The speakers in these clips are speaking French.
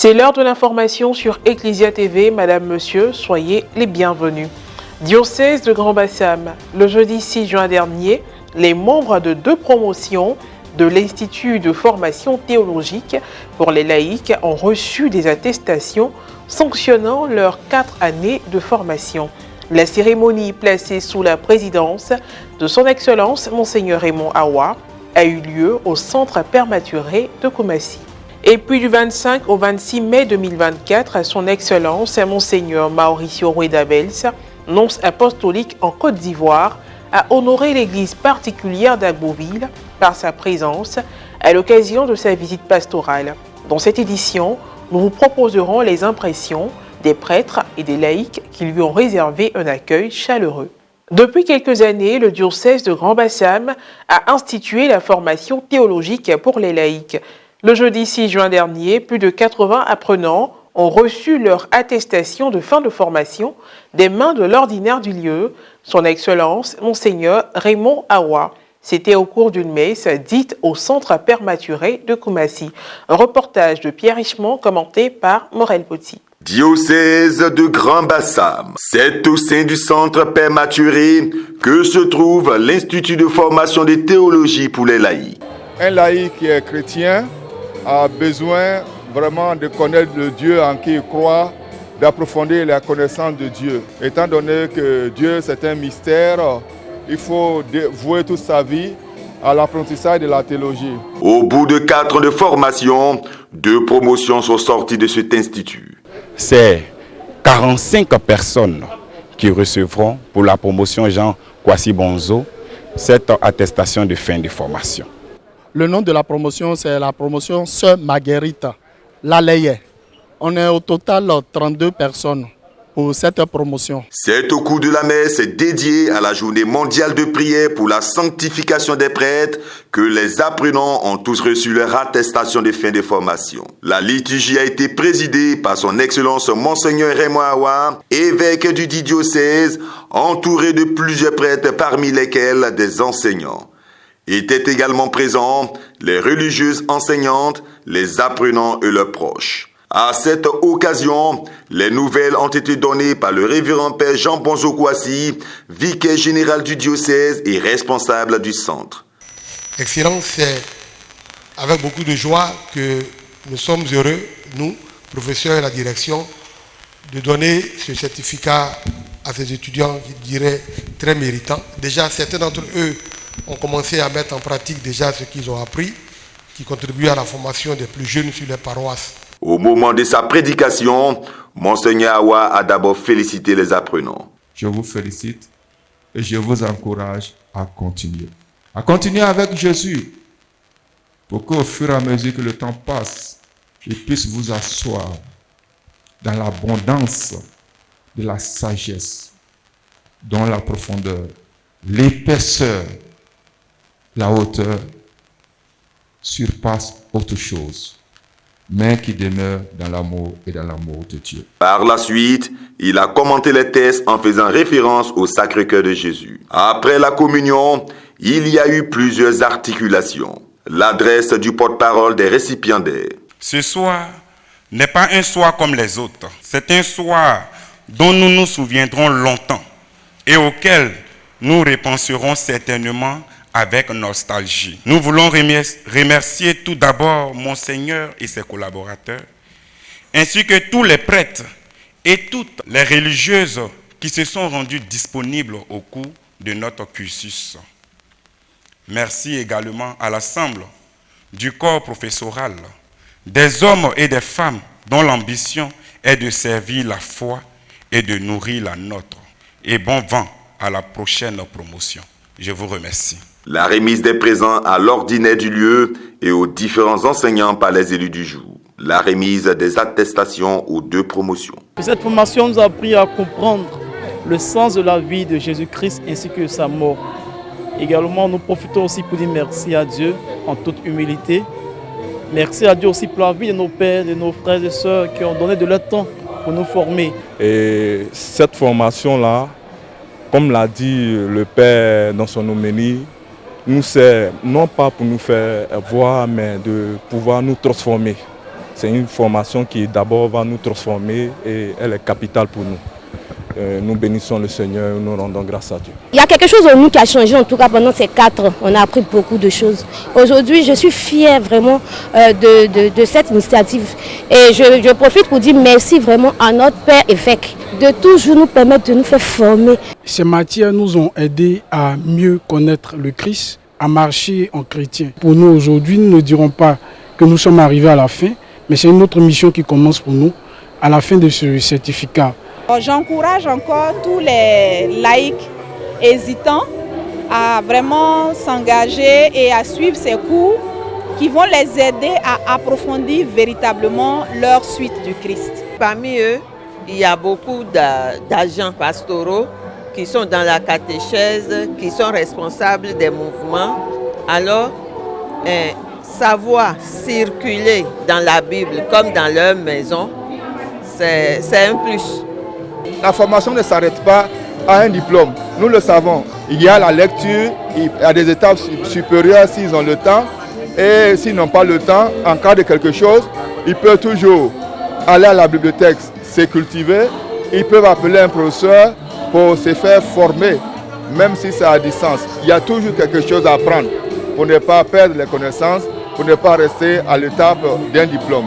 C'est l'heure de l'information sur Ecclesia TV. Madame, Monsieur, soyez les bienvenus. Diocèse de Grand Bassam, le jeudi 6 juin dernier, les membres de 2 promotions de l'Institut de formation théologique pour les laïcs ont reçu des attestations sanctionnant leurs 4 années de formation. La cérémonie, placée sous la présidence de son Excellence Monseigneur Raymond Awa, a eu lieu au Centre Père Mathuré de Koumassi. Et puis du 25 au 26 mai 2024, son Excellence Monseigneur Mauricio Rueda-Bels, nonce apostolique en Côte d'Ivoire, a honoré l'église particulière d'Agboville par sa présence à l'occasion de sa visite pastorale. Dans cette édition, nous vous proposerons les impressions des prêtres et des laïcs qui lui ont réservé un accueil chaleureux. Depuis quelques années, le diocèse de Grand Bassam a institué la formation théologique pour les laïcs. Le jeudi 6 juin dernier, plus de 80 apprenants ont reçu leur attestation de fin de formation des mains de l'ordinaire du lieu, son Excellence Monseigneur Raymond Awa. C'était au cours d'une messe dite au Centre Père Mathuré de Koumassi. Un reportage de Pierre Richemont commenté par Morel Poti. Diocèse de Grand Bassam, c'est au sein du Centre Père Mathuré que se trouve l'Institut de formation de théologie pour les laïcs. Un laïc qui est chrétien a besoin vraiment de connaître le Dieu en qui il croit, d'approfondir la connaissance de Dieu. Étant donné que Dieu c'est un mystère, il faut vouer toute sa vie à l'apprentissage de la théologie. Au bout de 4 ans de formation, 2 promotions sont sorties de cet institut. C'est 45 personnes qui recevront pour la promotion Jean Kwasi Bonzo cette attestation de fin de formation. Le nom de la promotion, c'est la promotion Sœur Marguerite Lalaye. On est au total 32 personnes pour cette promotion. C'est au cours de la messe dédiée à la journée mondiale de prière pour la sanctification des prêtres que les apprenants ont tous reçu leur attestation de fin de formation. La liturgie a été présidée par son Excellence Monseigneur Raymond Awa, évêque du dit diocèse, entouré de plusieurs prêtres parmi lesquels des enseignants. Étaient également présents les religieuses enseignantes, les apprenants et leurs proches. À cette occasion, les nouvelles ont été données par le révérend Père Jean Bonzo Kwasi, vicaire général du diocèse et responsable du centre. Excellence, c'est avec beaucoup de joie que nous sommes heureux, nous, professeurs et la direction, de donner ce certificat à ces étudiants, je dirais, très méritants. Déjà, certains d'entre eux ont commencé à mettre en pratique déjà ce qu'ils ont appris, qui contribue à la formation des plus jeunes sur les paroisses. Au moment de sa prédication, Monseigneur Awa a d'abord félicité les apprenants. Je vous félicite et je vous encourage à continuer. À continuer avec Jésus pour qu'au fur et à mesure que le temps passe, je puisse vous asseoir dans l'abondance de la sagesse, dans la profondeur, l'épaisseur, la hauteur surpasse autre chose, mais qui demeure dans l'amour et dans l'amour de Dieu. Par la suite, il a commenté les textes en faisant référence au Sacré-Cœur de Jésus. Après la communion, il y a eu plusieurs articulations. L'adresse du porte-parole des récipiendaires. Ce soir n'est pas un soir comme les autres. C'est un soir dont nous nous souviendrons longtemps et auquel nous repenserons certainement avec nostalgie. Nous voulons remercier tout d'abord Monseigneur et ses collaborateurs, ainsi que tous les prêtres et toutes les religieuses qui se sont rendus disponibles au cours de notre cursus. Merci également à l'ensemble du corps professoral, des hommes et des femmes dont l'ambition est de servir la foi et de nourrir la nôtre. Et bon vent à la prochaine promotion. Je vous remercie. La remise des présents à l'ordinaire du lieu et aux différents enseignants par les élus du jour. La remise des attestations aux 2 promotions. Cette formation nous a appris à comprendre le sens de la vie de Jésus-Christ ainsi que sa mort. Également, nous profitons aussi pour dire merci à Dieu en toute humilité. Merci à Dieu aussi pour la vie de nos pères, de nos frères et sœurs qui ont donné de leur temps pour nous former. Et cette formation-là, comme l'a dit le Père dans son homélie, nous sert non pas pour nous faire voir, mais de pouvoir nous transformer. C'est une formation qui d'abord va nous transformer et elle est capitale pour nous. Nous bénissons le Seigneur et nous rendons grâce à Dieu. Il y a quelque chose en nous qui a changé, en tout cas pendant ces 4 ans. On a appris beaucoup de choses. Aujourd'hui, je suis fière vraiment de cette initiative. Et je profite pour dire merci vraiment à notre Père évêque de toujours nous permettre de nous faire former. Ces matières nous ont aidés à mieux connaître le Christ, à marcher en chrétien. Pour nous aujourd'hui, nous ne dirons pas que nous sommes arrivés à la fin, mais c'est une autre mission qui commence pour nous à la fin de ce certificat. J'encourage encore tous les laïcs hésitants à vraiment s'engager et à suivre ces cours qui vont les aider à approfondir véritablement leur suite du Christ. Parmi eux, il y a beaucoup d'agents pastoraux qui sont dans la catéchèse, qui sont responsables des mouvements. Alors, savoir circuler dans la Bible comme dans leur maison, c'est un plus. La formation ne s'arrête pas à un diplôme, nous le savons. Il y a la lecture, il y a des étapes supérieures s'ils ont le temps. Et s'ils n'ont pas le temps, en cas de quelque chose, ils peuvent toujours aller à la bibliothèque, se cultiver. Ils peuvent appeler un professeur pour se faire former, même si c'est à distance. Il y a toujours quelque chose à apprendre pour ne pas perdre les connaissances, pour ne pas rester à l'étape d'un diplôme.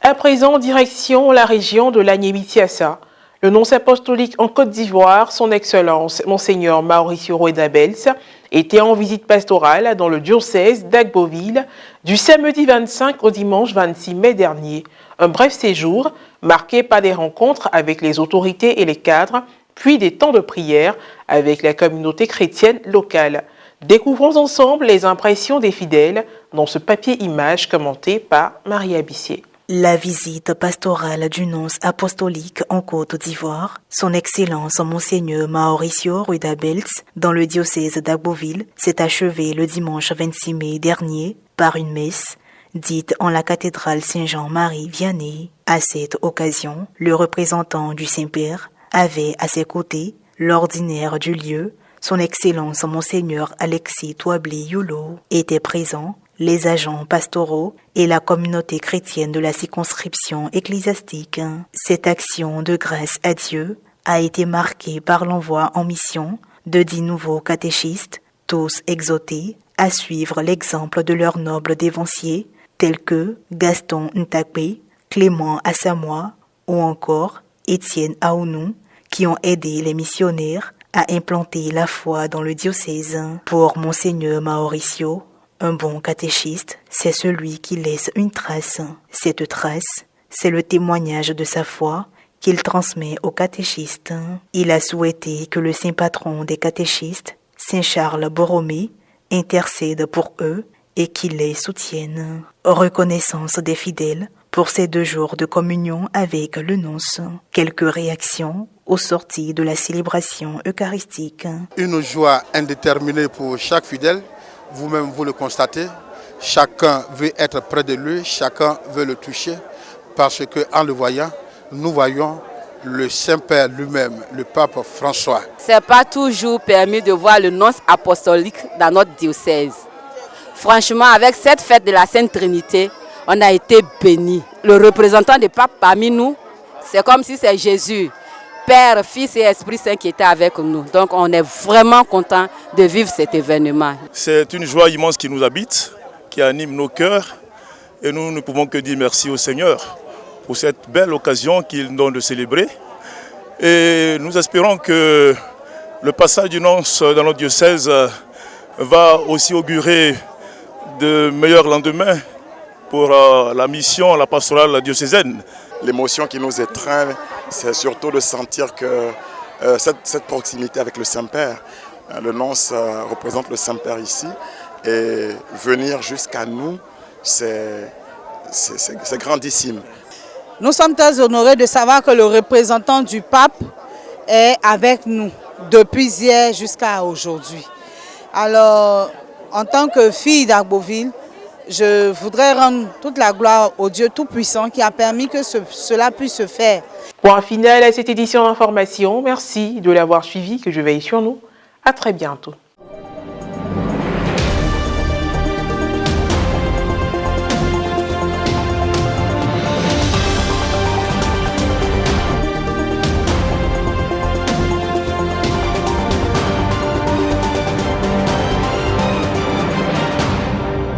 À présent, direction la région de l'Agnémitiassa. Le nonce apostolique en Côte d'Ivoire, son Excellence, Monseigneur Mauricio Rueda-Bells, était en visite pastorale dans le diocèse d'Agboville du samedi 25 au dimanche 26 mai dernier. Un bref séjour marqué par des rencontres avec les autorités et les cadres, puis des temps de prière avec la communauté chrétienne locale. Découvrons ensemble les impressions des fidèles dans ce papier-image commenté par Maria Bissier. La visite pastorale du nonce apostolique en Côte d'Ivoire, son Excellence Monseigneur Mauricio Rueda-Bells, dans le diocèse d'Agboville, s'est achevée le dimanche 26 mai dernier par une messe dite en la cathédrale Saint-Jean-Marie Vianney. À cette occasion, le représentant du Saint-Père avait à ses côtés l'ordinaire du lieu, son Excellence Monseigneur Alexis Touabli-Yulo, était présent, les agents pastoraux et la communauté chrétienne de la circonscription ecclésiastique. Cette action de grâce à Dieu a été marquée par l'envoi en mission de 10 nouveaux catéchistes, tous exhortés à suivre l'exemple de leurs nobles dévanciers, tels que Gaston Ntakpe, Clément Assamoah ou encore Étienne Aounou, qui ont aidé les missionnaires à implanter la foi dans le diocèse. Pour Monseigneur Mauricio, un bon catéchiste, c'est celui qui laisse une trace. Cette trace, c'est le témoignage de sa foi qu'il transmet aux catéchistes. Il a souhaité que le saint patron des catéchistes, Saint Charles Borromée, intercède pour eux et qu'il les soutienne. Reconnaissance des fidèles pour ces 2 jours de communion avec le nonce. Quelques réactions aux sorties de la célébration eucharistique. Une joie indéterminée pour chaque fidèle. Vous-même, vous le constatez, chacun veut être près de lui, chacun veut le toucher, parce qu'en le voyant, nous voyons le Saint-Père lui-même, le pape François. Ce n'est pas toujours permis de voir le nonce apostolique dans notre diocèse. Franchement, avec cette fête de la Sainte Trinité, on a été bénis. Le représentant du pape parmi nous, c'est comme si c'est Jésus, Père, Fils et Esprit Saint qui étaient avec nous. Donc on est vraiment content de vivre cet événement. C'est une joie immense qui nous habite, qui anime nos cœurs. Et nous ne pouvons que dire merci au Seigneur pour cette belle occasion qu'il nous donne de célébrer. Et nous espérons que le passage du nonce dans notre diocèse va aussi augurer de meilleurs lendemains pour la mission, la pastorale diocésaine. L'émotion qui nous étreint, c'est surtout de sentir que cette proximité avec le Saint-Père, le nonce représente le Saint-Père ici, et venir jusqu'à nous, c'est grandissime. Nous sommes très honorés de savoir que le représentant du pape est avec nous depuis hier jusqu'à aujourd'hui. Alors, en tant que fille d'Agboville, je voudrais rendre toute la gloire au Dieu Tout-Puissant qui a permis que cela puisse se faire. Point final à cette édition d'information. Merci de l'avoir suivi, que je veille sur nous. À très bientôt.